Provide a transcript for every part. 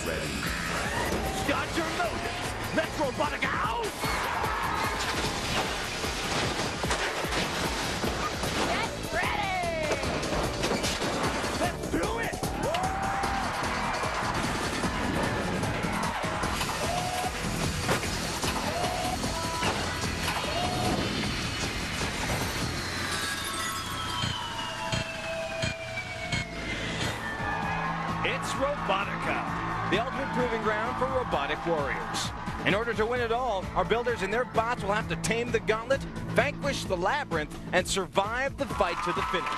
Robots ready. Start your motor. Let's Robotica out. Get ready. Let's do it. It's Robotica, the ultimate proving ground for robotic warriors. In order to win it all, our builders and their bots will have to tame the Gauntlet, vanquish the Labyrinth, and survive the fight to the finish.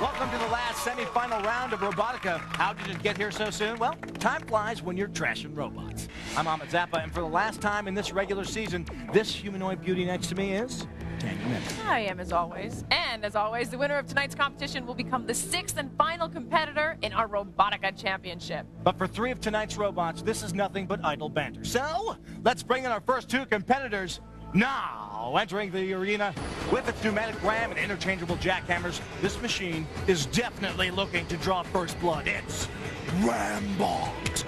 Welcome to the last semi-final round of Robotica. How did it get here so soon? Well, time flies when you're trashing robots. I'm Ahmed Zappa, and for the last time in this regular season, this humanoid beauty next to me is Daniel. I am, as always. And as always, the winner of tonight's competition will become the 6th and final competitor in our Robotica Championship. But for 3 of tonight's robots, this is nothing but idle banter. So, let's bring in our first 2 competitors. Now, entering the arena with its pneumatic ram and interchangeable jackhammers, this machine is definitely looking to draw first blood. It's Rambot.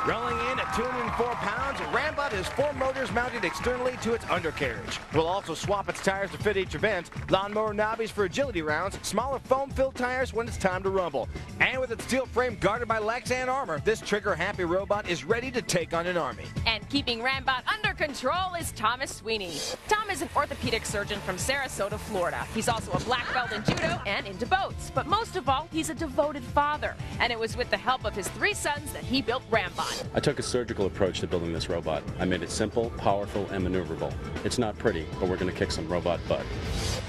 Rolling in at 204 pounds, Rambot has 4 motors mounted externally to its undercarriage. We'll also swap its tires to fit each event, lawnmower knobbies for agility rounds, smaller foam-filled tires when it's time to rumble. And with its steel frame guarded by Lexan armor, this trigger-happy robot is ready to take on an army. And keeping Rambot under control is Thomas Sweeny. Tom is an orthopedic surgeon from Sarasota, Florida. He's also a black belt in judo and into boats. But most of all, he's a devoted father. And it was with the help of his 3 sons that he built Rambot. I took a surgical approach to building this robot. I made it simple, powerful, and maneuverable. It's not pretty, but we're going to kick some robot butt.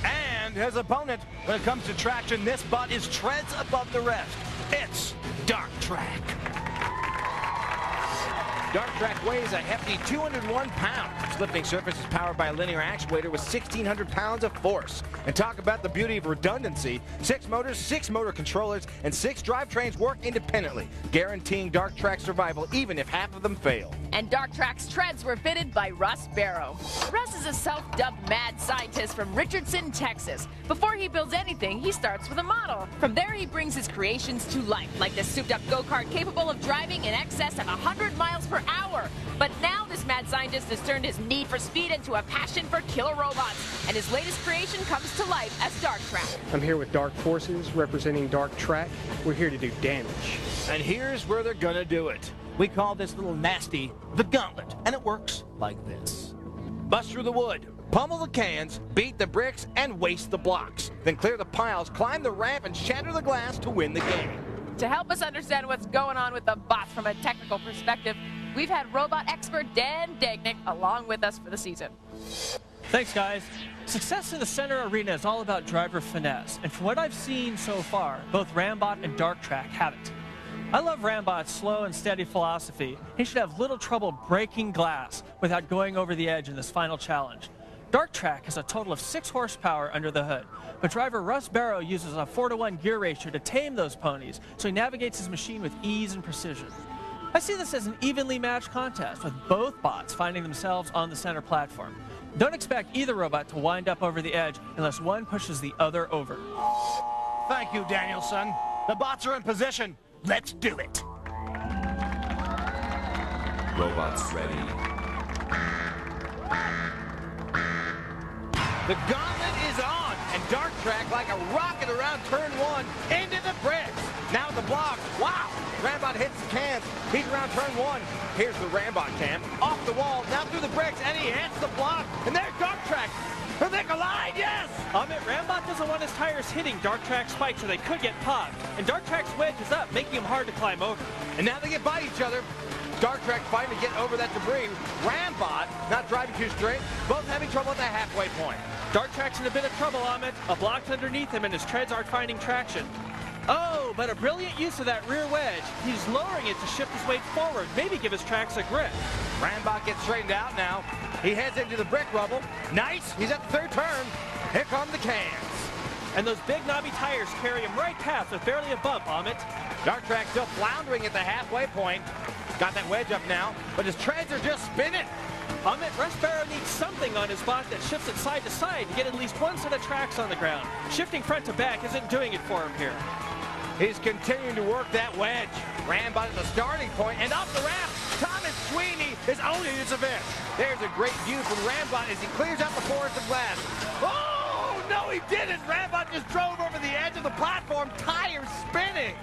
And his opponent, when it comes to traction, this bot is treads above the rest. It's Dark Track. Dark Track weighs a hefty 201 pounds. Its lifting surface is powered by a linear actuator with 1,600 pounds of force. And talk about the beauty of redundancy. 6 motors, 6 motor controllers, and 6 drivetrains work independently, guaranteeing Dark Track's survival even if half of them fail. And Dark Track's treads were fitted by Russ Barrow. Russ is a self-dubbed mad scientist from Richardson, Texas. Before he builds anything, he starts with a model. From there, he brings his creations to life, like this souped-up go-kart capable of driving in excess of 100 miles per hour. But now this mad scientist has turned his need for speed into a passion for killer robots, and his latest creation comes to life as Dark Track. I'm here with Dark Forces representing Dark Track. We're here to do damage. And here's where they're gonna do it. We call this little nasty the Gauntlet, and it works like this. Bust through the wood, pummel the cans, beat the bricks, and waste the blocks. Then clear the piles, climb the ramp, and shatter the glass to win the game. To help us understand what's going on with the bots from a technical perspective, we've had robot expert Dan Dagnick along with us for the season. Thanks, guys. Success in the center arena is all about driver finesse, and from what I've seen so far, both Rambot and Dark Track have it. I love Rambot's slow and steady philosophy. He should have little trouble breaking glass without going over the edge in this final challenge. Dark Track has a total of 6 horsepower under the hood, but driver Russ Barrow uses a 4-to-1 gear ratio to tame those ponies, so he navigates his machine with ease and precision. I see this as an evenly matched contest, with both bots finding themselves on the center platform. Don't expect either robot to wind up over the edge unless one pushes the other over. Thank you, Danielson. The bots are in position. Let's do it. Robots ready. The Gauntlet is on, and Dark Track like a rocket around turn 1 into the bricks. Now the block. Wow! Rambot hits the cans. He's around turn 1. Here's the Rambot cam. Off the wall, now through the bricks, and he hits the block. And there's Dark Track. Are they collide? Yes! Rambot doesn't want his tires hitting Dark Track's spikes or they could get popped. And Dark Track's wedge is up, making him hard to climb over. And now they get by each other. Dark Track fighting to get over that debris. Rambot not driving too straight, both having trouble at the halfway point. Dark Track's in a bit of trouble, Ahmed. A block's underneath him and his treads aren't finding traction. Oh, but a brilliant use of that rear wedge. He's lowering it to shift his weight forward, maybe give his tracks a grip. Rambot gets straightened out now. He heads into the brick rubble. Nice, he's at the 3rd turn. Here come the cans. And those big knobby tires carry him right past with barely a bump, Ahmed. Dark Track still floundering at the halfway point. Got that wedge up now, but his treads are just spinning. Ahmed, Russ Barrow needs something on his bot that shifts it side to side to get at least one set of tracks on the ground. Shifting front to back isn't doing it for him here. He's continuing to work that wedge. Rambot at the starting point and up the ramp. Thomas Sweeny is owning this event. There's a great view from Rambot as he clears out the forest of glass. Oh, no, he didn't. Rambot just drove over the edge of the platform, tires spinning.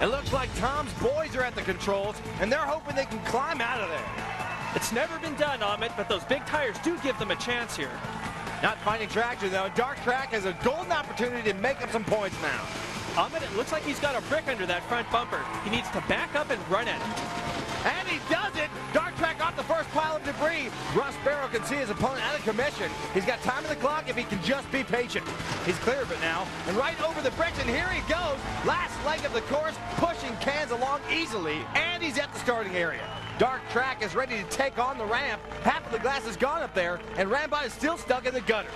It looks like Tom's boys are at the controls, and they're hoping they can climb out of there. It's never been done, Amit, but those big tires do give them a chance here. Not finding traction, though. Dark Track has a golden opportunity to make up some points now. Amit, it looks like he's got a brick under that front bumper. He needs to back up and run at it. And he does it! Dark Track off the first pile of debris. Russ Barrow can see his opponent out of commission. He's got time on the clock if he can just be patient. He's clear of it now, and right over the bricks, and here he goes. Last leg of the course, pushing cans along easily, and he's at the starting area. Dark Track is ready to take on the ramp. Half of the glass is gone up there, and Rambot is still stuck in the gutter.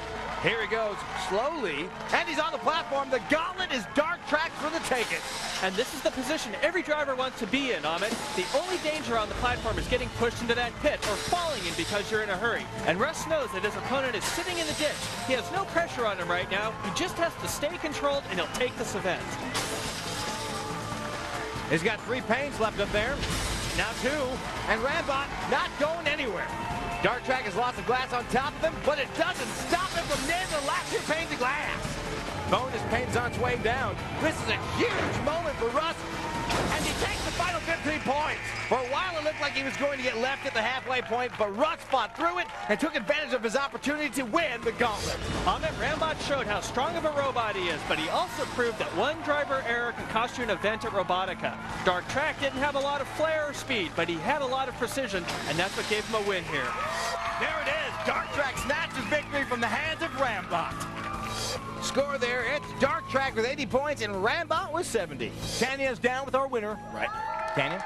Here he goes, slowly, and he's on the platform. The Gauntlet is Dark Track for the taking. And this is the position every driver wants to be in, Amit. The only danger on the platform is getting pushed into that pit or falling in because you're in a hurry. And Russ knows that his opponent is sitting in the ditch. He has no pressure on him right now. He just has to stay controlled, and he'll take this event. He's got 3 panes left up there. Now 2, and Rambot not going anywhere. Dark Track has lots of glass on top of him, but it doesn't stop him from nailing the last 2 panes of glass. Bonus panes on its way down. This is a huge moment for Russ, and he takes the final 15 points. For a while, it looked like he was going to get left at the halfway point, but Russ fought through it and took advantage of his opportunity to win the Gauntlet. Amit, Rambot showed how strong of a robot he is, but he also proved that one driver error can cost you an event at Robotica. Dark Track didn't have a lot of flair or speed, but he had a lot of precision, and that's what gave him a win here. There it is. Dark Track snatches victory from the hands of Rambot. Score there, it's Dark Track with 80 points and Rambot with 70. Tanya's down with our winner. Right. Tanya?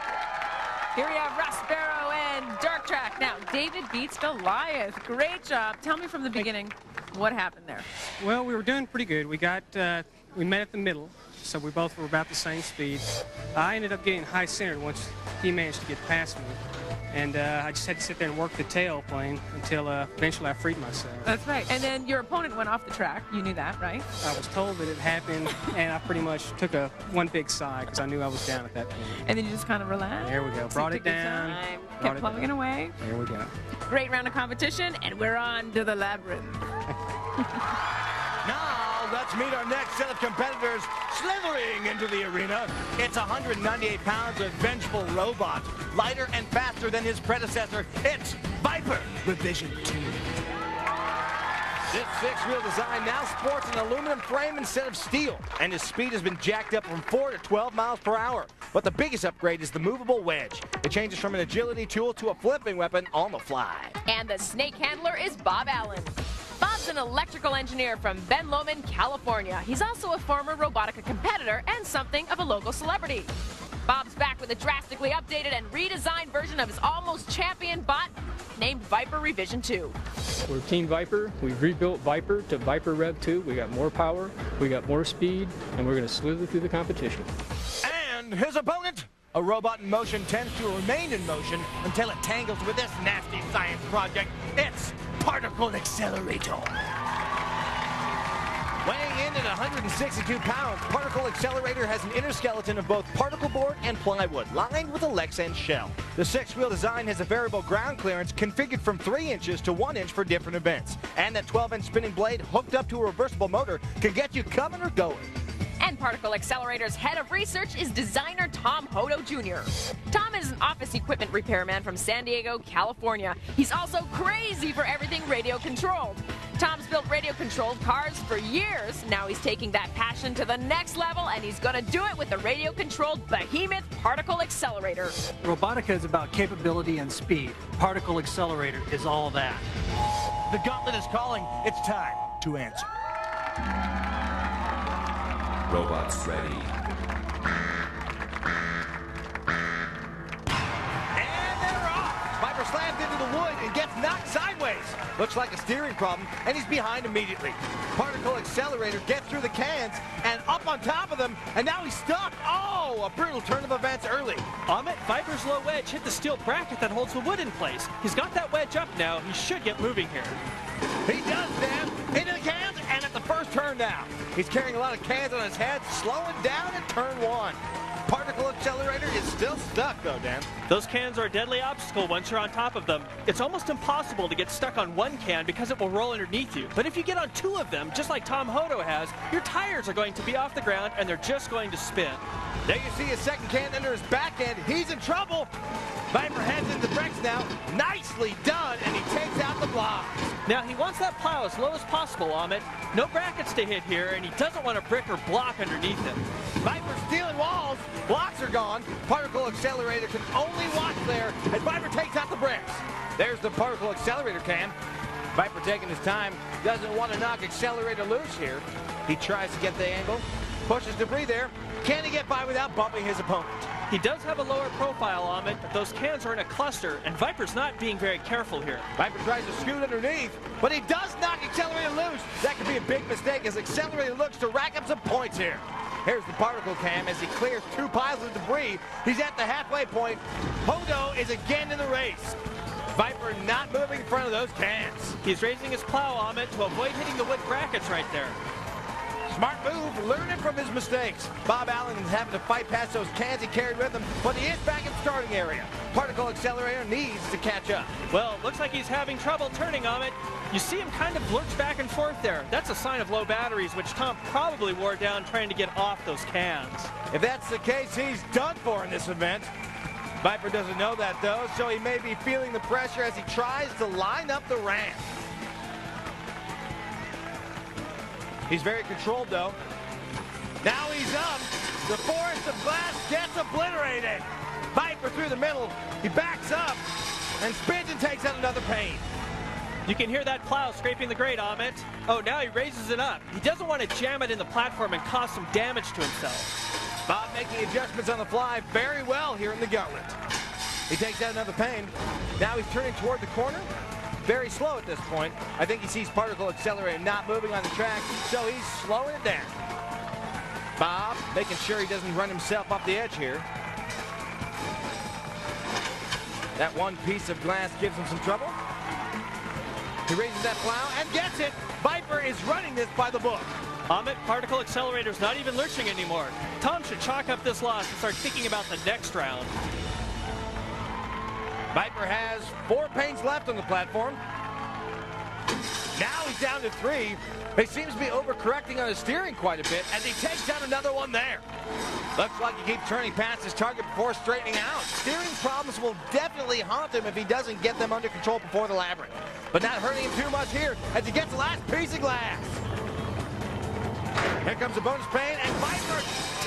Here we have Russ, Barrow, and Dark Track. Now, David beats Goliath. Great job. Tell me from the beginning what happened there. Well, we were doing pretty good. We met at the middle, so we both were about the same speed. I ended up getting high-centered once he managed to get past me. And I just had to sit there and work the tail plane until eventually I freed myself. That's right. And then your opponent went off the track. You knew that, right? I was told that it happened, and I pretty much took one big sigh because I knew I was down at that point. And then you just kind of relaxed. There we go. Brought it down. Kept plugging away. There we go. Great round of competition, and we're on to the Labyrinth. Now, let's meet our next set of competitors slithering into the arena. It's 198 pounds of vengeful robot, lighter and faster than his predecessor. It's Viper Revision 2. This 6-wheel design now sports an aluminum frame instead of steel, and his speed has been jacked up from 4 to 12 miles per hour. But the biggest upgrade is the movable wedge. It changes from an agility tool to a flipping weapon on the fly. And the snake handler is Bob Allen. Bob's an electrical engineer from Ben Lomond, California. He's also a former Robotica competitor and something of a local celebrity. Bob's back with a drastically updated and redesigned version of his almost champion bot named Viper Revision 2. We're Team Viper. We've rebuilt Viper to Viper Rev 2. We got more power, we got more speed, and we're going to slither through the competition. And his opponent? A robot in motion tends to remain in motion until it tangles with this nasty science project. It's Particle Accelerator. Weighing in at 162 pounds, Particle Accelerator has an inner skeleton of both particle board and plywood, lined with a Lexan shell. The 6-wheel design has a variable ground clearance configured from 3 inches to 1 inch for different events. And that 12-inch spinning blade hooked up to a reversible motor can get you coming or going. And Particle Accelerator's head of research is designer Tom Hodo Jr. Tom is an office equipment repairman from San Diego, California. He's also crazy for everything radio-controlled. Tom's built radio-controlled cars for years. Now he's taking that passion to the next level, and he's going to do it with the radio-controlled behemoth Particle Accelerator. Robotica is about capability and speed. Particle Accelerator is all that. The Gauntlet is calling. It's time to answer. Robots ready. And they're off. Viper slams into the wood and gets knocked sideways. Looks like a steering problem, and he's behind immediately. Particle Accelerator gets through the cans and up on top of them, and now he's stuck. Oh, a brutal turn of events early. Amit, Viper's low wedge hit the steel bracket that holds the wood in place. He's got that wedge up now. He should get moving here. He does, Dan. Into the cans, and at the first turn, now. He's carrying a lot of cans on his head, slowing down in turn 1. Particle Accelerator is still stuck, though, Dan. Those cans are a deadly obstacle once you're on top of them. It's almost impossible to get stuck on one can because it will roll underneath you. But if you get on 2 of them, just like Tom Hodo has, your tires are going to be off the ground and they're just going to spin. There you see his second can under his back end. He's in trouble. Viper heads into the brakes now. Nicely done, and he takes out the blocks. Now, he wants that plow as low as possible, Amit. No brackets to hit here, and he doesn't want a brick or block underneath him. Viper stealing walls. Blocks are gone. Particle Accelerator can only watch there as Viper takes out the bricks. There's the Particle Accelerator can. Viper taking his time. Doesn't want to knock Accelerator loose here. He tries to get the angle. Pushes debris there. Can he get by without bumping his opponent? He does have a lower profile, Amit, but those cans are in a cluster, and Viper's not being very careful here. Viper tries to scoot underneath, but he does knock Accelerator loose. That could be a big mistake as Accelerator looks to rack up some points here. Here's the particle cam as he clears 2 piles of debris. He's at the halfway point. Hodo is again in the race. Viper not moving in front of those cans. He's raising his plow, Amit, to avoid hitting the wood brackets right there. Smart move, learning from his mistakes. Bob Allen is having to fight past those cans he carried with him, but he is back in the starting area. Particle Accelerator needs to catch up. Well, looks like he's having trouble turning, Amit. You see him kind of lurch back and forth there. That's a sign of low batteries, which Tom probably wore down trying to get off those cans. If that's the case, he's done for in this event. Viper doesn't know that, though, so he may be feeling the pressure as he tries to line up the ramp. He's very controlled, though. Now he's up. The forest of glass gets obliterated. Viper through the middle. He backs up and spins and takes out another pane. You can hear that plow scraping the grate, Amit. Oh, now he raises it up. He doesn't want to jam it in the platform and cause some damage to himself. Bob making adjustments on the fly very well here in the Gauntlet. He takes out another pane. Now he's turning toward the corner. Very slow at this point. I think he sees Particle Accelerator not moving on the track, so he's slowing it down. Bob making sure he doesn't run himself off the edge here. That one piece of glass gives him some trouble. He raises that plow and gets it. Viper is running this by the book. Amit, Particle Accelerator's not even lurching anymore. Tom should chalk up this loss and start thinking about the next round. Viper has 4 panes left on the platform. Now he's down to 3. He seems to be overcorrecting on his steering quite a bit as he takes down another one there. Looks like he keeps turning past his target before straightening out. Steering problems will definitely haunt him if he doesn't get them under control before the Labyrinth. But not hurting him too much here as he gets the last piece of glass. Here comes a bonus pane and Viper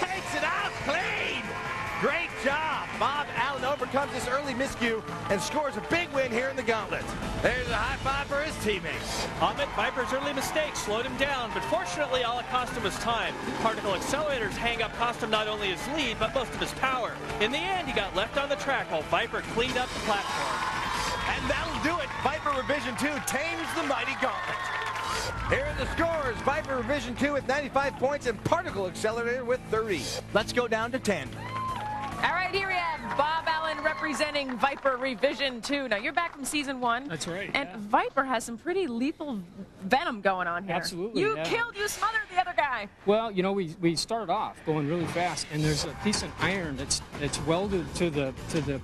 takes it out clean. Great job. Bob Allen overcomes this early miscue and scores a big win here in the Gauntlet. There's a high five for his teammates. Amit, Viper's early mistake slowed him down, but fortunately all it cost him was time. Particle Accelerator's hang-up cost him not only his lead, but most of his power. In the end, he got left on the track while Viper cleaned up the platform. And that'll do it. Viper Revision 2 tames the mighty Gauntlet. Here are the scores. Viper Revision 2 with 95 points and Particle Accelerator with 30. Let's go down to 10. All right, here we have Bob Allen representing Viper Revision 2. Now, you're back from Season 1. That's right. And yeah. Viper has some pretty lethal venom going on here. Absolutely, You yeah. killed, you smothered the other guy. Well, you know, we started off going really fast, and there's a piece of iron that's welded to the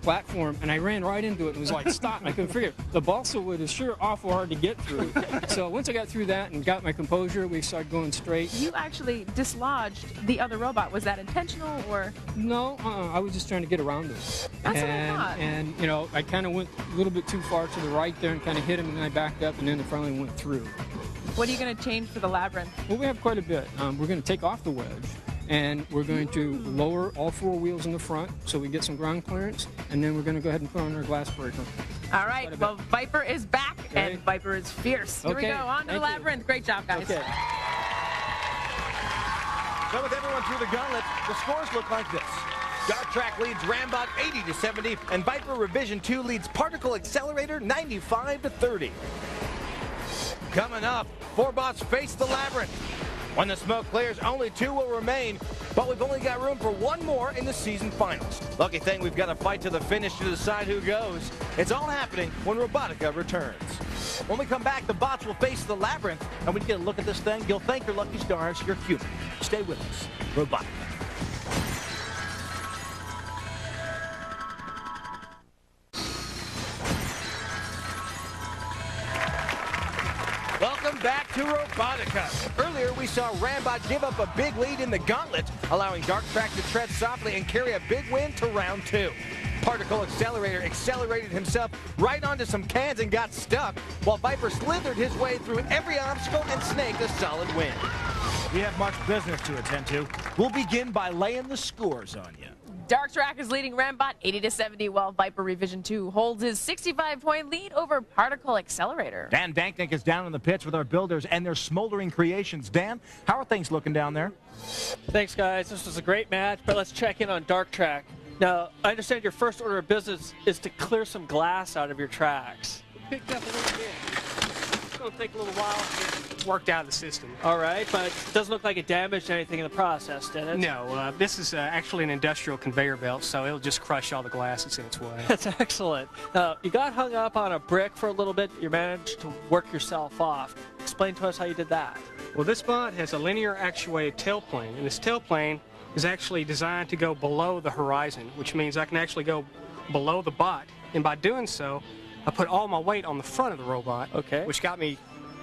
platform, and I ran right into it and was like, stop. I couldn't figure it. The balsa wood is sure awful hard to get through. So once I got through that and got my composure, we started going straight. You actually dislodged the other robot. Was that intentional or? No, I was just trying to get around it. That's what I thought. And, you know, I kind of went a little bit too far to the right there and kind of hit him, and then I backed up, and then it finally went through. What are you going to change for the Labyrinth? Well, we have quite a bit. We're going to take off the wedge, and we're going to lower all 4 wheels in the front so we get some ground clearance, and then we're going to go ahead and put on our glass breaker. All right, well, Viper is back, Okay. and Viper is fierce. Here we Okay, go, on to the thank you. Labyrinth. Great job, guys. Okay. So with everyone through the Gauntlet, the scores look like this. Dark Track leads Rambot 80-70, and Viper Revision 2 leads Particle Accelerator 95-30. Coming up, 4 bots face the Labyrinth. When the smoke clears, only 2 will remain, but we've only got room for 1 more in the season finals. Lucky thing we've got to fight to the finish to decide who goes. It's all happening when Robotica returns. When we come back, the bots will face the Labyrinth, and when you get a look at this thing, you'll thank your lucky stars you're human. Stay with us. Robotica. Welcome back to Robotica. Earlier, we saw Rambot give up a big lead in the Gauntlet, allowing Dark Track to tread softly and carry a big win to round 2. Particle Accelerator accelerated himself right onto some cans and got stuck, while Viper slithered his way through every obstacle and snaked a solid win. We have much business to attend to. We'll begin by laying the scores on you. Dark Track is leading Rambot 80-70, while Viper Revision 2 holds his 65-point lead over Particle Accelerator. Dan Danknick is down in the pits with our builders and their smoldering creations. Dan, how are things looking down there? Thanks, guys. This was a great match, but let's check in on Dark Track. Now, I understand your first order of business is to clear some glass out of your tracks. Picked up a little bit. It's going to take a little while to get worked out of the system. All right, but it doesn't look like it damaged anything in the process, did it? No, this is actually an industrial conveyor belt, so it'll just crush all the glass that's in its way. That's excellent. Now, you got hung up on a brick for a little bit. You managed to work yourself off. Explain to us how you did that. Well, this bot has a linear actuated tailplane, and this tailplane is actually designed to go below the horizon, which means I can actually go below the bot. And by doing so, I put all my weight on the front of the robot, which got me,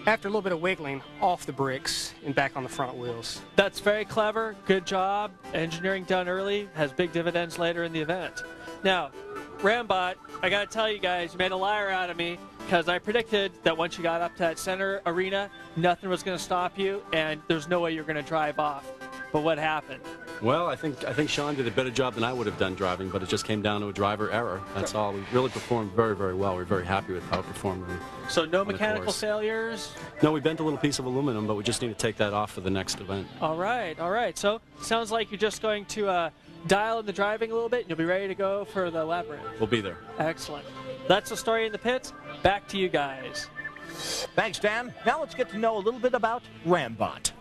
after a little bit of wiggling, off the bricks and back on the front wheels. That's very clever. Good job. Engineering done early has big dividends later in the event. Now, Rambot, I got to tell you guys, you made a liar out of me, because I predicted that once you got up to that center arena, nothing was going to stop you, and there's no way you're going to drive off. But what happened? Well, I think Shawn did a better job than I would have done driving, but it just came down to a driver error. That's all. We really performed very, very well. We're very happy with how it performed. So no mechanical failures? No, we bent a little piece of aluminum, but we just need to take that off for the next event. All right, all right. So sounds like you're just going to dial in the driving a little bit, and you'll be ready to go for the Labyrinth. We'll be there. Excellent. That's the story in the pits. Back to you guys. Thanks, Dan. Now let's get to know a little bit about Rambot.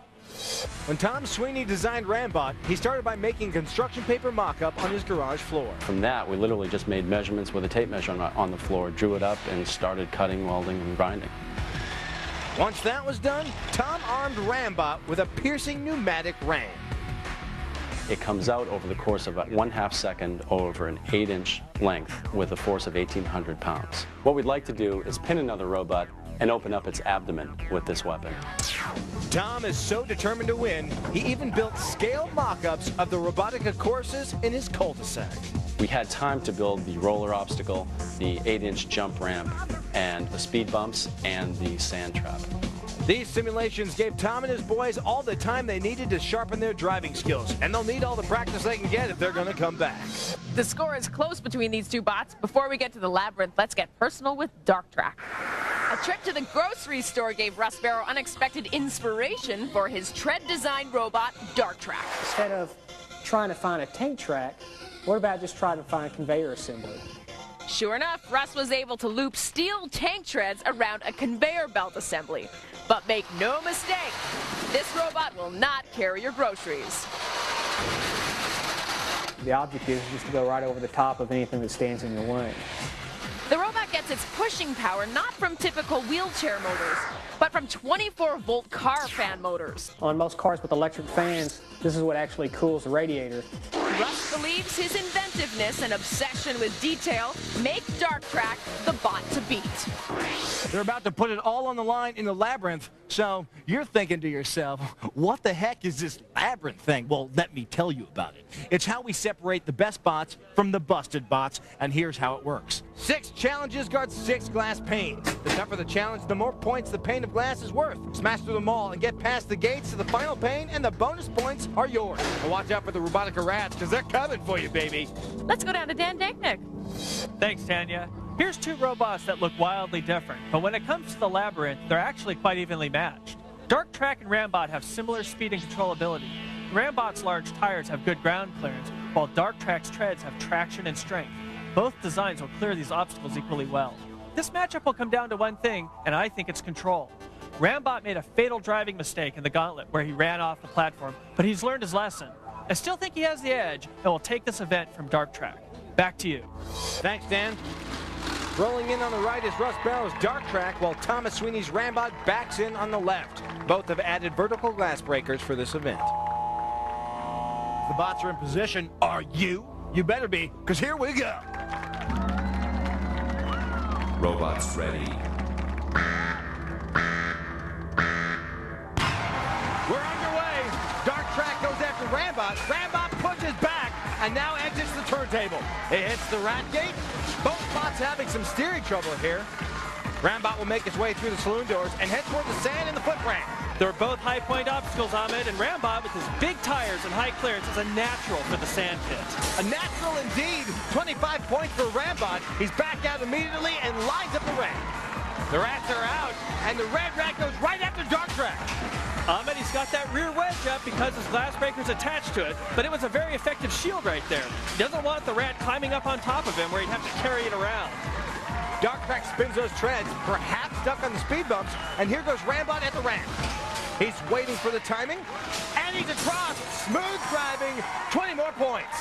When Tom Sweeny designed Rambot, he started by making construction paper mock-up on his garage floor. From that, we literally just made measurements with a tape measure on the floor, drew it up, and started cutting, welding, and grinding. Once that was done, Tom armed Rambot with a piercing pneumatic ram. It comes out over the course of about 1/2 second over an 8-inch length with a force of 1,800 pounds. What we'd like to do is pin another robot and open up its abdomen with this weapon. Tom is so determined to win, he even built scale mock-ups of the Robotica courses in his cul-de-sac. We had time to build the roller obstacle, the 8-inch jump ramp, and the speed bumps, and the sand trap. These simulations gave Tom and his boys all the time they needed to sharpen their driving skills, and they'll need all the practice they can get if they're going to come back. The score is close between these two bots. Before we get to the Labyrinth, let's get personal with Dark Track. A trip to the grocery store gave Russ Barrow unexpected inspiration for his tread-designed robot, Dark Track. Instead of trying to find a tank track, what about just trying to find conveyor assembly? Sure enough, Russ was able to loop steel tank treads around a conveyor belt assembly. But make no mistake, this robot will not carry your groceries. The object is just to go right over the top of anything that stands in your way. The robot gets its pushing power not from typical wheelchair motors, but from 24-volt car fan motors. On most cars with electric fans, this is what actually cools the radiator. Russ believes his inventiveness and obsession with detail make Dark Track the bot to beat. They're about to put it all on the line in the Labyrinth, so you're thinking to yourself, what the heck is this Labyrinth thing? Well, let me tell you about it. It's how we separate the best bots from the busted bots, and here's how it works. 6 challenges guard 6 glass panes. The tougher the challenge, the more points the pane of glass is worth. Smash through them all and get past the gates to the final pane, and the bonus points are yours. But watch out for the Robotica rats, because they're coming for you, baby. Let's go down to Dan Danknick. Thanks, Tanya. Here's 2 robots that look wildly different, but when it comes to the Labyrinth, they're actually quite evenly matched. Dark Track and Rambot have similar speed and controllability. Rambot's large tires have good ground clearance, while Dark Track's treads have traction and strength. Both designs will clear these obstacles equally well. This matchup will come down to one thing, and I think it's control. Rambot made a fatal driving mistake in the Gauntlet where he ran off the platform, but he's learned his lesson. I still think he has the edge and will take this event from Dark Track. Back to you. Thanks, Dan. Rolling in on the right is Russ Barrow's Dark Track, while Thomas Sweeney's Rambot backs in on the left. Both have added vertical glass breakers for this event. The bots are in position. Are you? You better be, because here we go. Robots ready. We're underway. Dark Track goes after Rambot. Rambot pushes back and now exits the turntable. It hits the rat gate. Both bots having some steering trouble here. Rambot will make his way through the saloon doors and head toward the sand and the foot ramp. They're both high-point obstacles, Ahmed, and Rambot, with his big tires and high clearance, is a natural for the sand pit. A natural indeed. 25 points for Rambot. He's back out immediately and lines up the ramp. The rats are out, and the red rat goes right after Dark Track. Ahmed, he's got that rear wedge up because his glass breaker's attached to it, but it was a very effective shield right there. He doesn't want the rat climbing up on top of him where he'd have to carry it around. Dark Track spins those treads, perhaps stuck on the speed bumps, and here goes Rambot at the ramp. He's waiting for the timing, and he's across. Smooth driving, 20 more points.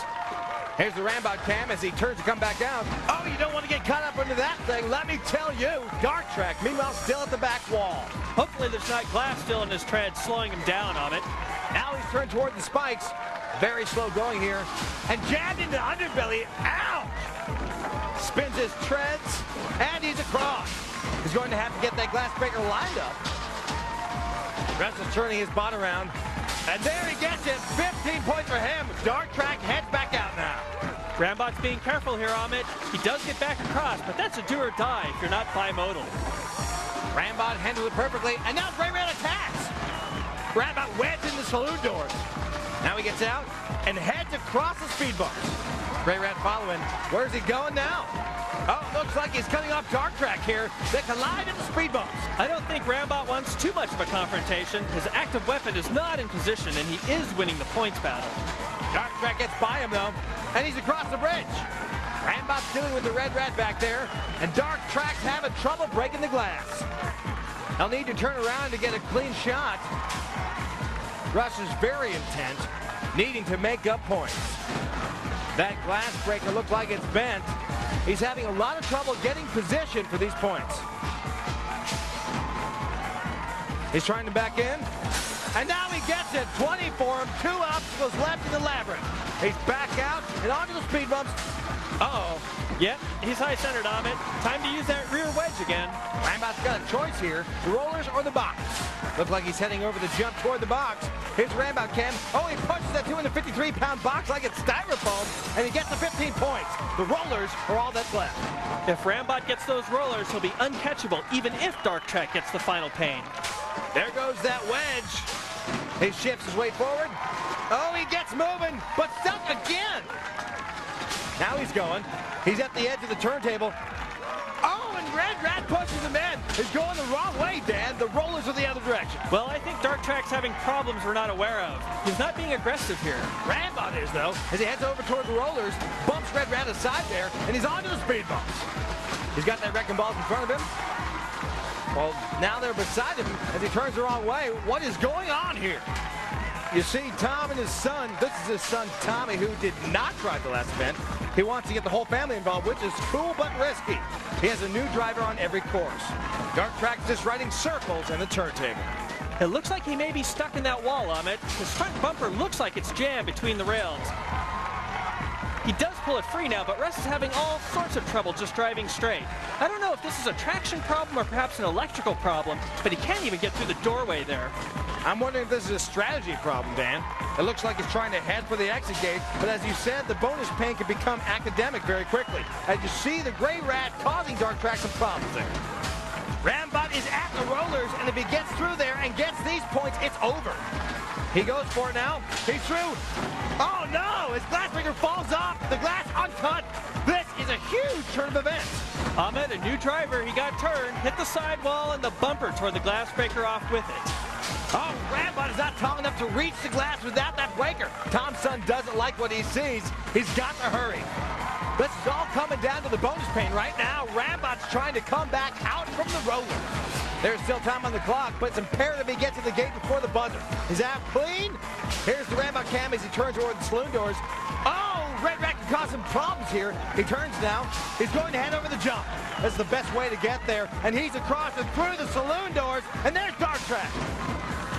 Here's the Rambot cam as he turns to come back down. Oh, you don't want to get caught up into that thing, let me tell you. Dark Track, meanwhile, still at the back wall. Hopefully there's not glass still in his tread slowing him down on it. Now he's turned toward the spikes. Very slow going here. And jammed into the underbelly. Ouch! Spins his treads, and he's across. He's going to have to get that glass breaker lined up. Russ is turning his bot around. And there he gets it. 15 points for him. Dark Track heads back out now. Rambot's being careful here, Ahmed. He does get back across, but that's a do or die if you're not Bi-Modal. Rambot handled it perfectly, and now Gray Rat attacks. Rambot wedged in the saloon doors. Now he gets out and heads across the speed bumps. Gray Rat following. Where's he going now? Oh, looks like he's cutting off Dark Track here. They collide in the speed bumps. I don't think Rambot wants too much of a confrontation. His active weapon is not in position, and he is winning the points battle. Dark Track gets by him, though, and he's across the bridge. Rambot's dealing with the red rat back there, and Dark Track's having trouble breaking the glass. They'll need to turn around to get a clean shot. Russ is very intent, needing to make up points. That glass breaker looked like it's bent. He's having a lot of trouble getting position for these points. He's trying to back in. And now he gets it. 20 for him. 2 obstacles left in the Labyrinth. He's back out and onto the speed bumps. Uh-oh. Yep, he's high-centered, Ahmed. Time to use that rear wedge again. Rambot's got a choice here. The rollers or the box. Looks like he's heading over the jump toward the box. Here's Rambot cam. Oh, he punches that 253-pound box like it's styrofoam, and he gets the 15 points. The rollers are all that's left. If Rambot gets those rollers, he'll be uncatchable, even if Dark Track gets the final pain. There goes that wedge. He shifts his way forward. Oh, he gets moving, but stuck again. Now he's going. He's at the edge of the turntable. Oh, and Red Rat pushes him in. He's going the wrong way, Dan. The rollers are the other direction. Well, I think Dark Track's having problems we're not aware of. He's not being aggressive here. Rambot is, though, as he heads over toward the rollers, bumps Red Rat aside there, and he's onto the speed bumps. He's got that wrecking balls in front of him. Well, now they're beside him as he turns the wrong way. What is going on here? You see, Tom and his son, this is his son, Tommy, who did not drive the last event. He wants to get the whole family involved, which is cool but risky. He has a new driver on every course. Dark Track's just riding circles in the turntable. It looks like he may be stuck in that wall, Ahmed. His front bumper looks like it's jammed between the rails. He does pull it free now, but Russ is having all sorts of trouble just driving straight. I don't know if this is a traction problem or perhaps an electrical problem, but he can't even get through the doorway there. I'm wondering if this is a strategy problem, Dan. It looks like he's trying to head for the exit gate, but as you said, the bonus pain can become academic very quickly. As you see, the Gray Rat causing Dark Track some problems there. Rambot is at the rollers, and if he gets through there and gets these points, it's over. He goes for it now. He's through. Oh, no! His glass breaker falls off. The glass uncut. This is a huge turn of events. Ahmed, a new driver. He got turned, hit the sidewall, and the bumper tore the glass breaker off with it. Oh, Rambot is not tall enough to reach the glass without that breaker. Tom's son doesn't like what he sees. He's got to hurry. This is all coming down to the bonus pain right now. Rambot's trying to come back out from the roller. There's still time on the clock, but it's imperative he gets to the gate before the buzzer. Is that clean? Here's the Rambot cam as he turns toward the saloon doors. Oh, Red Rat can cause some problems here. He turns now. He's going to head over the jump. That's the best way to get there. And he's across and through the saloon doors. And there's Dark Track.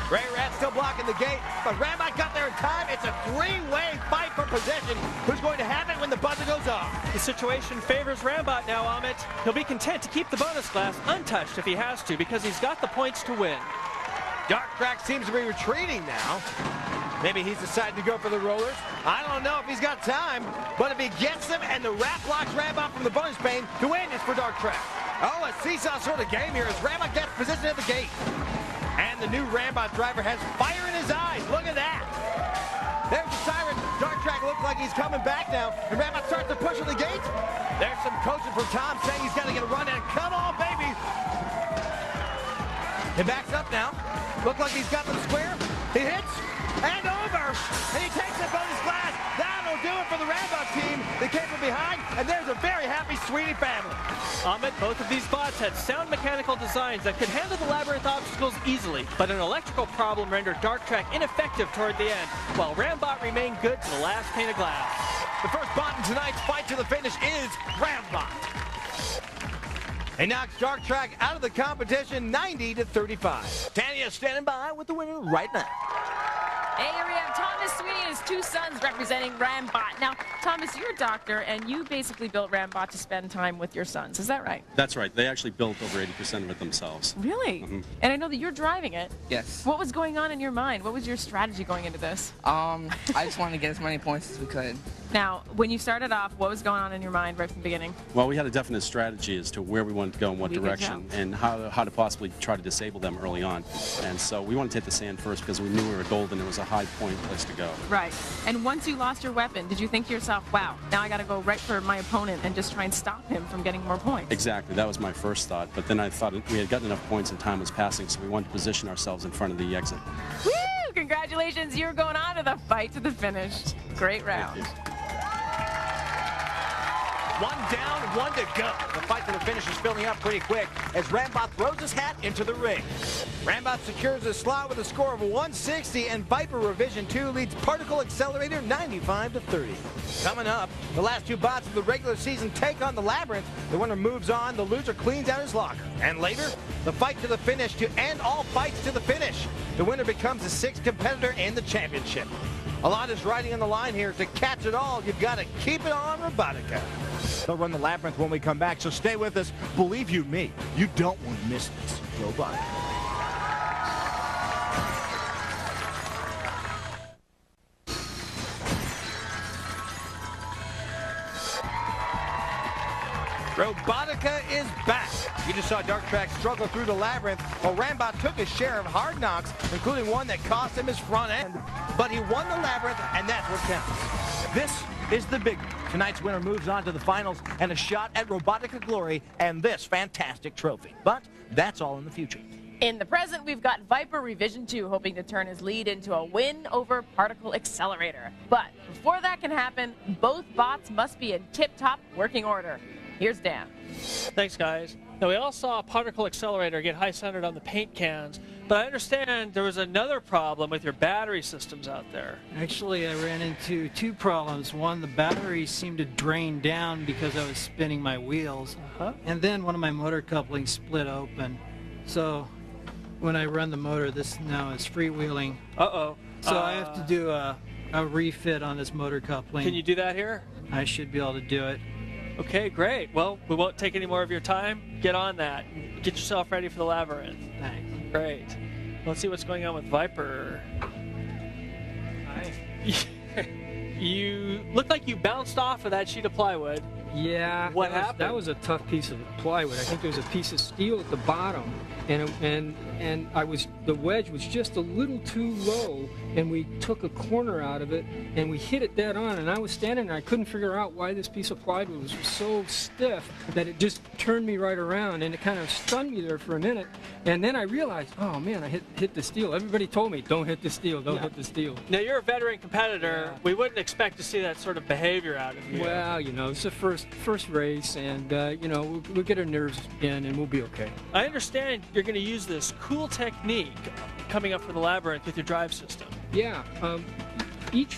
Ray Rat still blocking the gate, but Rambot got there in time. It's a three-way fight for possession. Who's going to have it when the buzzer goes off? The situation favors Rambot now, Amit. He'll be content to keep the bonus glass untouched if he has to, because he's got the points to win. Dark Track seems to be retreating now. Maybe he's decided to go for the rollers. I don't know if he's got time, but if he gets them and the Rat blocks Rambot from the bonus pane, the win is for Dark Track. Oh, a seesaw sort of game here as Rambot gets position at the gate. And the new Rambot driver has fire in his eyes. Look at that. There's the siren. Dark Track looks like he's coming back now. And Rambot starts to push on the gate. There's some coaching from Tom saying he's got to get a run in. Come on, baby. He backs up now. Look like he's got the square. He hits and over. And he takes the bonus glass. That'll do it for the Rambot team. They came from behind. And there's a very happy Sweeny family. Amit, both of these bots had sound mechanical designs that could handle the Labyrinth obstacles easily, but an electrical problem rendered Dark Track ineffective toward the end, while Rambot remained good to the last pane of glass. The first bot in tonight's fight to the finish is Rambot. He knocks Dark Track out of the competition 90-35. Tanya standing by with the winner right now. Hey, here we have Thomas Sweeny and his two sons representing Rambot. Now, Thomas, you're a doctor, and you basically built Rambot to spend time with your sons. Is that right? That's right. They actually built over 80% of it themselves. Really? Mm-hmm. And I know that you're driving it. Yes. What was going on in your mind? What was your strategy going into this? I just wanted to get as many points as we could. Now, when you started off, what was going on in your mind right from the beginning? Well, we had a definite strategy as to where we wanted to go in what Good direction job. and how to possibly try to disable them early on. And so we wanted to hit the sand first because we knew we were golden. It was a high point place to go. Right. And once you lost your weapon, did you think to yourself, wow, now I got to go right for my opponent and just try and stop him from getting more points? Exactly. That was my first thought. But then I thought we had gotten enough points and time was passing, so we wanted to position ourselves in front of the exit. Woo! Congratulations, you're going on to the fight to the finish. Great round. One down, one to go. The fight to the finish is filling up pretty quick as Rambot throws his hat into the ring. Rambot secures his slot with a score of 160, and Viper Revision 2 leads Particle Accelerator 95-30. Coming up, the last two bots of the regular season take on the Labyrinth. The winner moves on, the loser cleans out his locker. And later, the fight to the finish to end all fights to the finish. The winner becomes the sixth competitor in the championship. A lot is riding on the line here. To catch it all, you've got to keep it on Robotica. They'll run the Labyrinth when we come back, so stay with us. Believe you me, you don't want to miss this. Robotica. Robotica is back. You just saw Dark Track struggle through the Labyrinth, while Rambot took his share of hard knocks, including one that cost him his front end. But he won the Labyrinth, and that's what counts. This is the big one. Tonight's winner moves on to the finals and a shot at Robotica glory and this fantastic trophy. But that's all in the future. In the present, we've got Viper Revision 2 hoping to turn his lead into a win over Particle Accelerator. But before that can happen, both bots must be in tip-top working order. Here's Dan. Thanks, guys. Now, we all saw Particle Accelerator get high-centered on the paint cans, but I understand there was another problem with your battery systems out there. Actually, I ran into two problems. One, the battery seemed to drain down because I was spinning my wheels. And then one of my motor couplings split open. So when I run the motor, this now is freewheeling. Uh-oh. So I have to do a refit on this motor coupling. Can you do that here? I should be able to do it. Okay, great. Well, we won't take any more of your time. Get on that. Get yourself ready for the Labyrinth. Thanks. Great. Let's see what's going on with Viper. Hi. You look like you bounced off of that sheet of plywood. Yeah. What happened? That was a tough piece of plywood. I think there was a piece of steel at the bottom, and the wedge was just a little too low, and we took a corner out of it, and we hit it dead on, and I was standing there. I couldn't figure out why this piece of plywood was so stiff that it just turned me right around, and it kind of stunned me there for a minute, and then I realized, oh man, I hit the steel. Everybody told me, don't hit the steel, don't hit the steel. Now, you're a veteran competitor. Yeah. We wouldn't expect to see that sort of behavior out of you. Well, you know, it's the first first race, and you know, we'll get our nerves in, and we'll be okay. I understand you're going to use this cool technique coming up for the Labyrinth with your drive system. Yeah. Each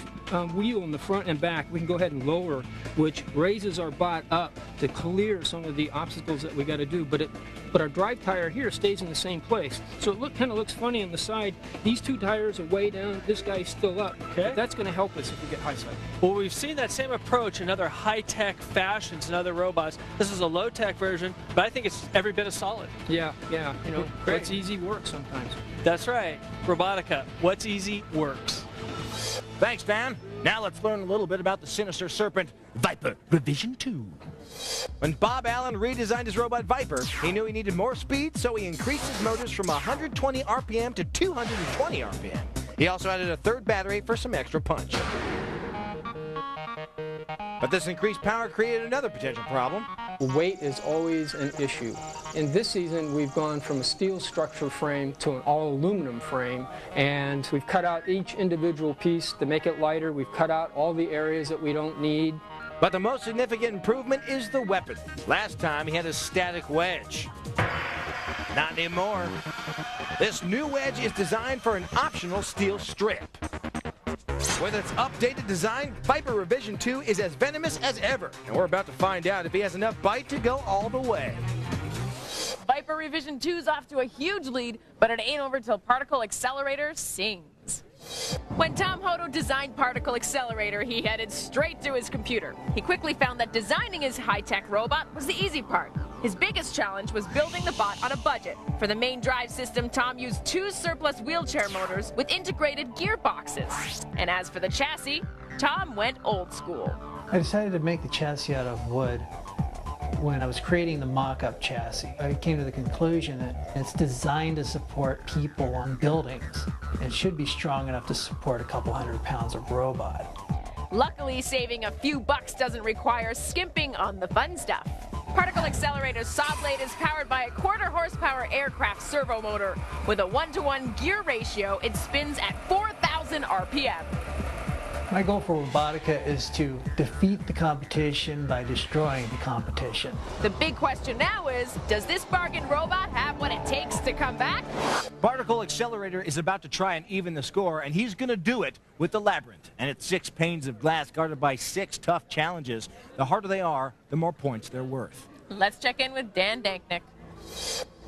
wheel in the front and back we can go ahead and lower, which raises our bot up to clear some of the obstacles that we got to do. But our drive tire here stays in the same place, so it kind of looks funny on the side. These two tires are way down. This guy's still up. Okay. That's going to help us if we get high side. Well, we've seen that same approach in other high-tech fashions and other robots. This is a low-tech version, but I think it's every bit as solid. Yeah. You know, what's easy works sometimes. That's right. Robotica. What's easy works. Thanks, Dan. Now let's learn a little bit about the Sinister Serpent Viper Revision 2. When Bob Allen redesigned his robot Viper, he knew he needed more speed, so he increased his motors from 120 RPM to 220 RPM. He also added a third battery for some extra punch. But this increased power created another potential problem. Weight is always an issue. In this season, we've gone from a steel structure frame to an all-aluminum frame, and we've cut out each individual piece to make it lighter. We've cut out all the areas that we don't need. But the most significant improvement is the weapon. Last time, he had a static wedge. Not anymore. This new wedge is designed for an optional steel strip. With its updated design, Viper Revision 2 is as venomous as ever, and we're about to find out if he has enough bite to go all the way. Viper Revision 2's off to a huge lead, but it ain't over till Particle Accelerator sings. When Tom Hodo designed Particle Accelerator, he headed straight to his computer. He quickly found that designing his high-tech robot was the easy part. His biggest challenge was building the bot on a budget. For the main drive system, Tom used 2 surplus wheelchair motors with integrated gearboxes. And as for the chassis, Tom went old school. I decided to make the chassis out of wood. When I was creating the mock-up chassis, I came to the conclusion that it's designed to support people on buildings. It should be strong enough to support a couple 100 pounds of robot. Luckily, saving a few bucks doesn't require skimping on the fun stuff. Particle Accelerator's saw blade is powered by a 1/4 horsepower aircraft servo motor. With a 1-to-1 gear ratio, it spins at 4,000 RPM. My goal for Robotica is to defeat the competition by destroying the competition. The big question now is, does this bargain robot have what it takes to come back? Particle Accelerator is about to try and even the score, and he's going to do it with the Labyrinth and its 6 panes of glass guarded by 6 tough challenges. The harder they are, the more points they're worth. Let's check in with Dan Danknick.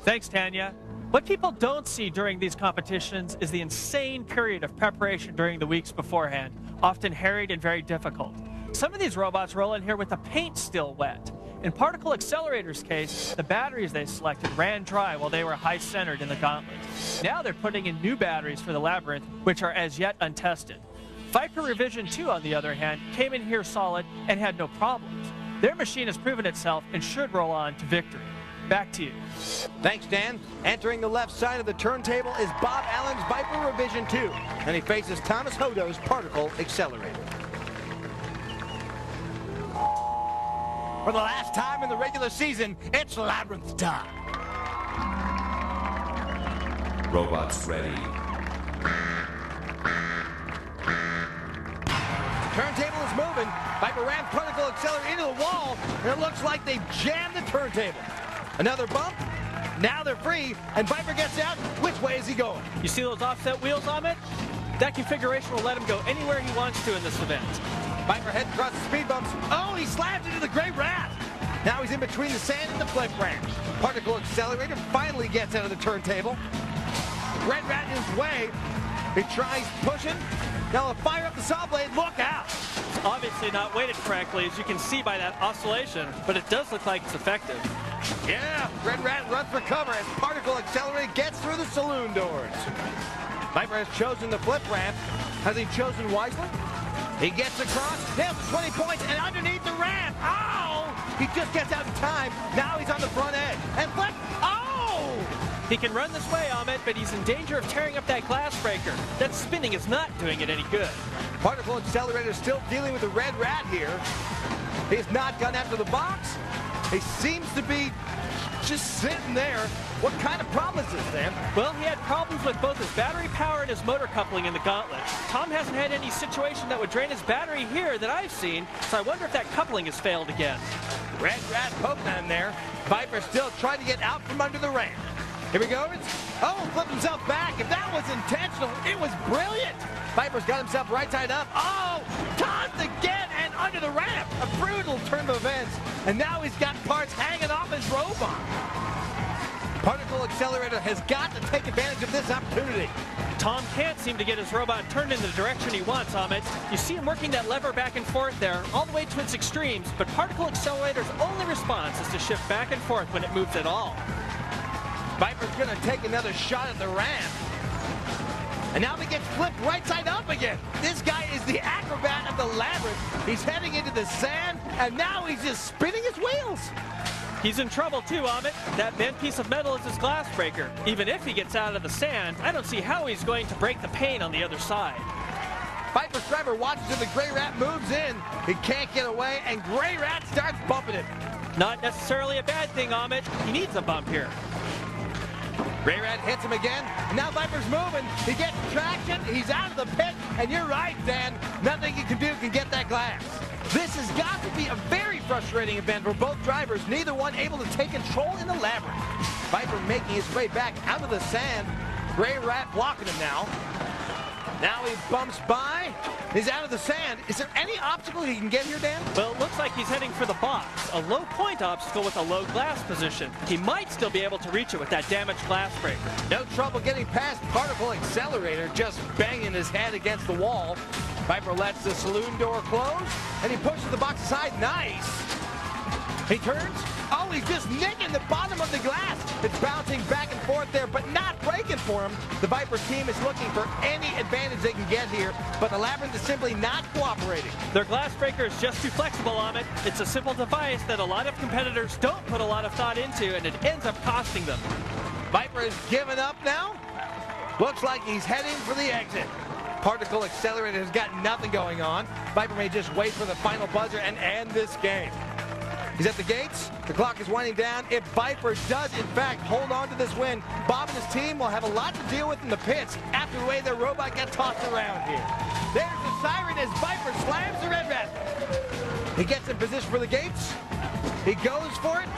Thanks, Tanya. What people don't see during these competitions is the insane period of preparation during the weeks beforehand, often harried and very difficult. Some of these robots roll in here with the paint still wet. In Particle Accelerator's case, the batteries they selected ran dry while they were high-centered in the Gauntlet. Now they're putting in new batteries for the Labyrinth, which are as yet untested. Viper Revision 2, on the other hand, came in here solid and had no problems. Their machine has proven itself and should roll on to victory. Back to you. Thanks, Dan. Entering the left side of the turntable is Bob Allen's Viper Revision 2, and he faces Thomas Hodo's Particle Accelerator. For the last time in the regular season, it's Labyrinth time. Robots ready. Turntable is moving. Viper rams Particle Accelerator into the wall, and it looks like they've jammed the turntable. Another bump. Now they're free, and Viper gets out. Which way is he going? You see those offset wheels on it? That configuration will let him go anywhere he wants to in this event. Viper heads across the speed bumps. Oh, he slams into the gray rat. Now he's in between the sand and the flip ramp. Particle Accelerator finally gets out of the turntable. Red rat in his way. He tries pushing. Now he'll fire up the saw blade. Look out. It's obviously not weighted correctly, as you can see by that oscillation, but it does look like it's effective. Yeah, Red Rat runs for cover as Particle Accelerator gets through the saloon doors. Viper has chosen the flip ramp. Has he chosen wisely? He gets across, nails 20 points, and underneath the ramp. Oh! He just gets out in time. Now he's on the front edge. And flip. Oh! He can run this way, Amit, but he's in danger of tearing up that glass breaker. That spinning is not doing it any good. Particle Accelerator is still dealing with the Red Rat here. He's not gone after the box. He seems to be just sitting there. What kind of problem is this, Dan? Well, he had problems with both his battery power and his motor coupling in the Gauntlet. Tom hasn't had any situation that would drain his battery here that I've seen, so I wonder if that coupling has failed again. Red Rat poking on there. Viper still trying to get out from under the ramp. Here we go. Oh, flipped himself back. If that was intentional, it was brilliant. Viper's got himself right side up. Oh, tossed again and under the ramp. A brutal turn of events. And now he's got parts hanging off his robot. Particle Accelerator has got to take advantage of this opportunity. Tom can't seem to get his robot turned in the direction he wants, Amit. You see him working that lever back and forth there, all the way to its extremes, but Particle Accelerator's only response is to shift back and forth when it moves at all. Viper's going to take another shot at the ramp. And now he gets flipped right side up again. This guy is the acrobat of the Labyrinth. He's heading into the sand, and now he's just spinning his wheels. He's in trouble too, Amit. That bent piece of metal is his glass breaker. Even if he gets out of the sand, I don't see how he's going to break the pane on the other side. Viper's driver watches as the Gray Rat moves in. He can't get away, and Gray Rat starts bumping it. Not necessarily a bad thing, Amit. He needs a bump here. Gray Rat hits him again, and now Viper's moving. He gets traction, he's out of the pit, and you're right, Dan. Nothing you can do can get that glass. This has got to be a very frustrating event for both drivers, neither one able to take control in the Labyrinth. Viper making his way back out of the sand. Gray Rat blocking him now. Now he bumps by. He's out of the sand. Is there any obstacle he can get here, Dan? Well, it looks like he's heading for the box. A low point obstacle with a low glass position. He might still be able to reach it with that damaged glass breaker. No trouble getting past Particle Accelerator, just banging his head against the wall. Viper lets the saloon door close, and he pushes the box aside. Nice. He turns. Oh, he's just nicking the bottom of the glass. It's bouncing back and forth there, but not breaking for him. The Viper team is looking for any advantage they can get here, but the Labyrinth is simply not cooperating. Their glass breaker is just too flexible, Amit. It's a simple device that a lot of competitors don't put a lot of thought into, and it ends up costing them. Viper is giving up now. Looks like he's heading for the exit. Particle Accelerator has got nothing going on. Viper may just wait for the final buzzer and end this game. He's at the gates. The clock is winding down. If Viper does, in fact, hold on to this win, Bob and his team will have a lot to deal with in the pits after the way their robot got tossed around here. There's the siren as Viper slams the Red Rat. He gets in position for the gates. He goes for it.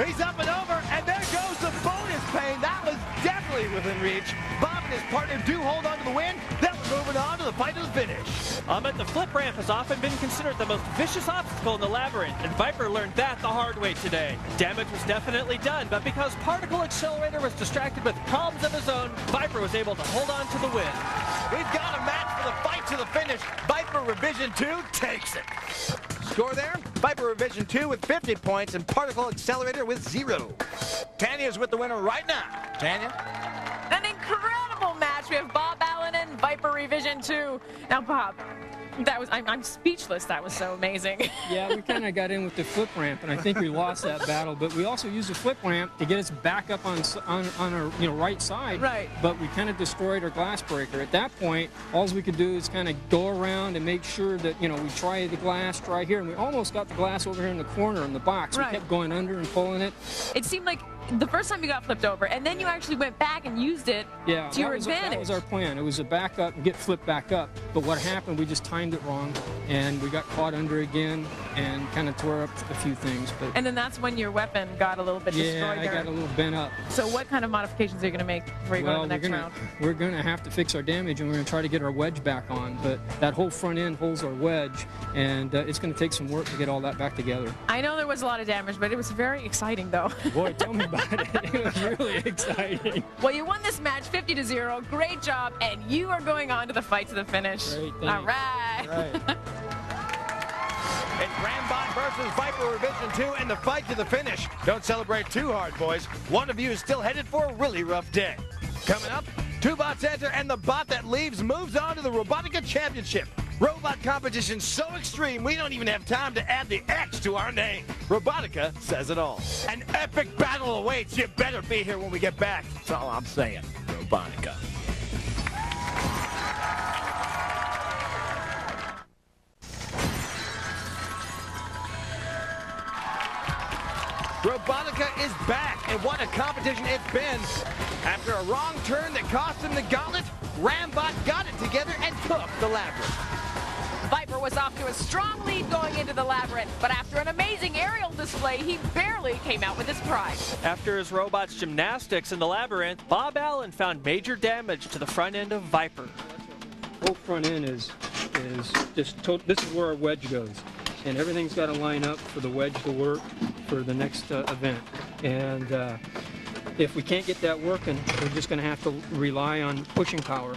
He's up and over, and there goes the bonus pane. That was definitely within reach. Bob and his partner do hold on to the win. Then we're moving on to the fight to the finish. Amit, the flip ramp has often been considered the most vicious obstacle in the Labyrinth, and Viper learned that the hard way today. Damage was definitely done, but because Particle Accelerator was distracted with problems of his own, Viper was able to hold on to the win. We've got a match for the fight to the finish. Viper Revision 2 takes it. Score there, Viper Revision 2 with 50 points and Particle Accelerator with 0. Tanya's with the winner right now. Tanya? An incredible match. We have Bob Allen and Viper Revision 2. Now, Bob, that was I'm speechless. That was so amazing. Yeah, we kind of got in with the flip ramp, and I think we lost that battle. But we also used the flip ramp to get us back up on our right side. Right. But we kind of destroyed our glass breaker. At that point, all we could do is kind of go around and make sure that we try the glass, try here, and we almost got the glass over here in the corner in the box. Right. We kept going under and pulling it. It seemed like the first time you got flipped over, and then you actually went back and used it to your advantage. That was our plan. It was a back up and get flipped back up. But what happened, we just timed it wrong, and we got caught under again and kind of tore up a few things. But and then that's when your weapon got a little bit destroyed. Yeah, I got a little bent up. So what kind of modifications are you going to make before you go to the next round? We're going to have to fix our damage, and we're going to try to get our wedge back on. But that whole front end holds our wedge, and it's going to take some work to get all that back together. I know there was a lot of damage, but it was very exciting, though. Boy, tell me about it. It was really exciting. Well, you won this match 50-0. Great job, and you are going on to the fight to the finish. Great, thanks. All right. All right. It's Rambot versus Viper Revision 2 and the fight to the finish. Don't celebrate too hard, boys. One of you is still headed for a really rough day. Coming up, 2 bots enter, and the bot that leaves moves on to the Robotica Championship. Robot competition so extreme, we don't even have time to add the X to our name. Robotica says it all. An epic battle awaits. You better be here when we get back. That's all I'm saying. Robotica. Robotica is back, and what a competition it's been. After a wrong turn that cost him the Gauntlet, Rambot got it together and took the Labyrinth. Viper was off to a strong lead going into the Labyrinth, but after an amazing aerial display, he barely came out with his prize. After his robot's gymnastics in the Labyrinth, Bob Allen found major damage to the front end of Viper. Whole front end is just this is where our wedge goes, and everything's got to line up for the wedge to work for the next event. And if we can't get that working, we're just going to have to rely on pushing power.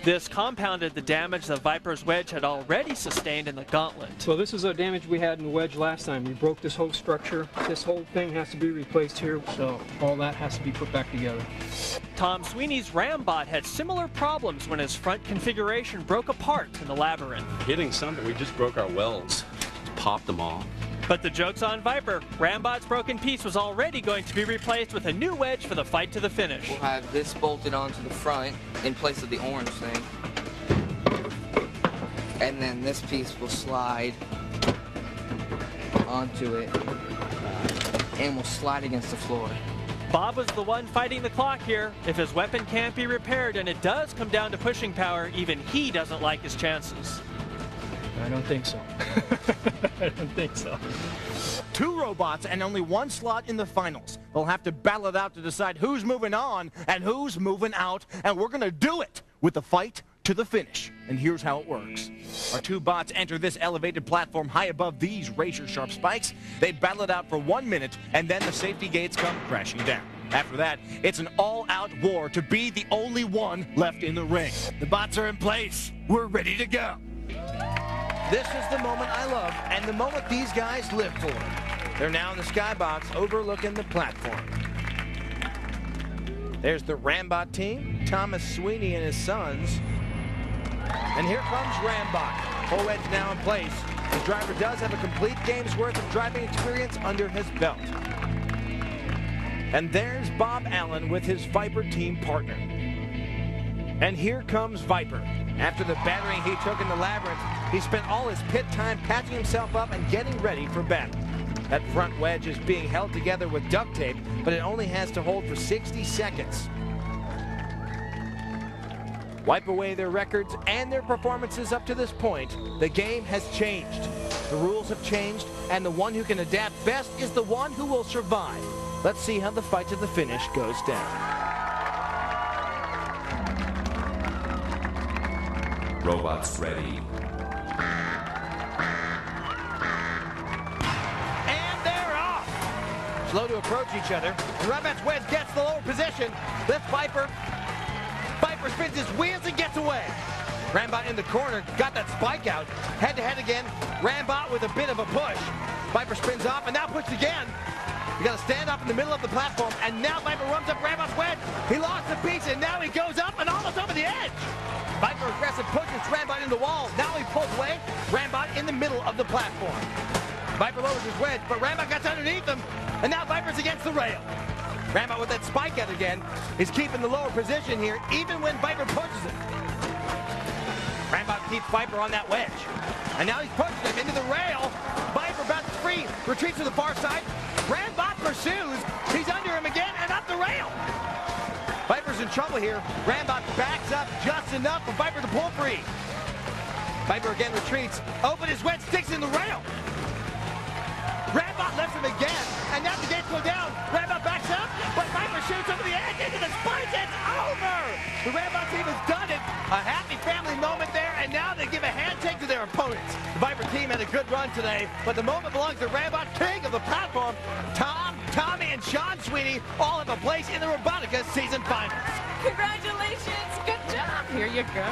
This compounded the damage that Viper's wedge had already sustained in the Gauntlet. So this is the damage we had in the wedge last time. We broke this whole structure. This whole thing has to be replaced here, so all that has to be put back together. Tom Sweeney's Rambot had similar problems when his front configuration broke apart in the Labyrinth. Hitting something, we just broke our welds. Just popped them all. But the joke's on Viper. Rambot's broken piece was already going to be replaced with a new wedge for the fight to the finish. We'll have this bolted onto the front in place of the orange thing. And then this piece will slide onto it and will slide against the floor. Bob was the one fighting the clock here. If his weapon can't be repaired and it does come down to pushing power, even he doesn't like his chances. I don't think so. I don't think so. 2 robots and only 1 slot in the finals. They'll have to battle it out to decide who's moving on and who's moving out, and we're going to do it with the fight to the finish. And here's how it works. Our 2 bots enter this elevated platform high above these razor-sharp spikes. They battle it out for 1 minute, and then the safety gates come crashing down. After that, it's an all-out war to be the only one left in the ring. The bots are in place. We're ready to go. This is the moment I love, and the moment these guys live for. They're now in the skybox overlooking the platform. There's the Rambot team, Thomas Sweeny and his sons. And here comes Rambot. Full wedge now in place. The driver does have a complete game's worth of driving experience under his belt. And there's Bob Allen with his Viper team partner. And here comes Viper. After the battering he took in the Labyrinth, he spent all his pit time patching himself up and getting ready for battle. That front wedge is being held together with duct tape, but it only has to hold for 60 seconds. Wipe away their records and their performances up to this point. The game has changed. The rules have changed, and the one who can adapt best is the one who will survive. Let's see how the fight to the finish goes down. Robots ready. And they're off! Slow to approach each other. And Rambot's wedge gets the lower position. Lifts Viper. Viper spins his wheels and gets away. Rambot in the corner, got that spike out. Head to head again. Rambot with a bit of a push. Viper spins off and now pushed again. You got to stand up in the middle of the platform, and now Viper runs up Rambot's wedge. He lost the piece, and now he goes up and almost over the edge. Viper aggressive pushes Rambot in the wall. Now he pulls away. Rambot in the middle of the platform. Viper lowers his wedge, but Rambot gets underneath him, and now Viper's against the rail. Rambot with that spike out again. He's keeping the lower position here, even when Viper pushes him. Rambot keeps Viper on that wedge. And now he's pushing him into the rail. Viper bounces free, retreats to the far side. Rambot pursues. He's under him again and up the rail. Viper's in trouble here. Rambot backs up just enough for Viper to pull free. Viper again retreats. Open his wedge, sticks in the rail. Rambot left him again. And now the gates go down. Rambot backs up, but Viper shoots over the edge into the spike. It's over. The Rambot team has done it. A happy family moment there, and now they give a handshake to their opponents. The Viper team had a good run today, but the moment belongs to Rambot, king of the platform. Tom, Tommy, and Shawn Sweeny all have a place in the Robotica season finals. Congratulations. Good job. Here you go.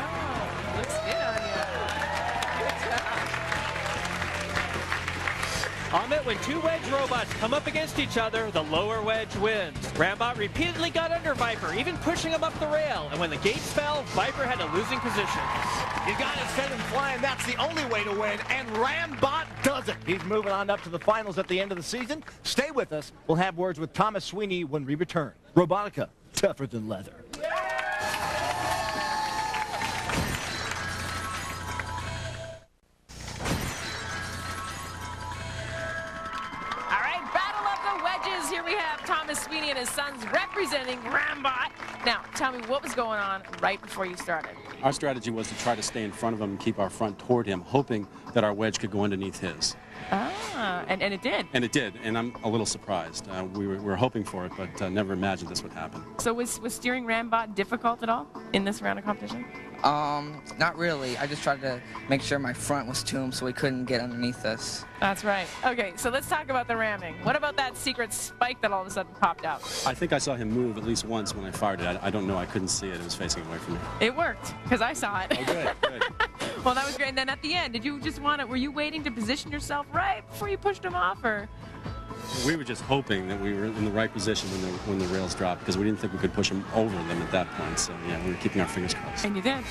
Looks good on you. Good job. Amit, when 2 wedge robots come up against each other, the lower wedge wins. Rambot repeatedly got under Viper, even pushing him up the rail. And when the gates fell, Viper had a losing position. You gotta send him flying. That's the only way to win. And Rambot does it. He's moving on up to the finals at the end of the season. Stay with us. We'll have words with Thomas Sweeny when we return. Robotica, tougher than leather. judges, here we have Thomas Sweeny and his sons representing Rambot. Now, tell me what was going on right before you started. Our strategy was to try to stay in front of him and keep our front toward him, hoping that our wedge could go underneath his. Ah, and it did. And it did, and I'm a little surprised. We were hoping for it, but never imagined this would happen. So was steering Rambot difficult at all in this round of competition? Not really. I just tried to make sure my front was to him so he couldn't get underneath us. That's right. Okay, so let's talk about the ramming. What about that secret spike that all of a sudden popped out? I think I saw him move at least once when I fired it. I don't know. I couldn't see it. It was facing away from me. It worked, because I saw it. Oh, good, good. Well, that was great. And then at the end, did you just were you waiting to position yourself right before you pushed him off, or? We were just hoping that we were in the right position when the rails dropped, because we didn't think we could push them over them at that point. So, yeah, we were keeping our fingers crossed. And you did.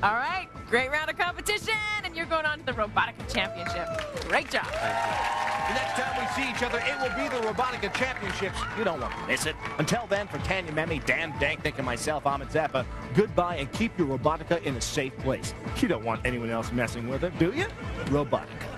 All right, great round of competition, and you're going on to the Robotica Championship. Great job. The next time we see each other, it will be the Robotica Championships. You don't want to miss it. Until then, for Tanya Memi, Dan Danknick, and myself, Ahmed Zappa, goodbye, and keep your Robotica in a safe place. You don't want anyone else messing with it, do you? Robotica.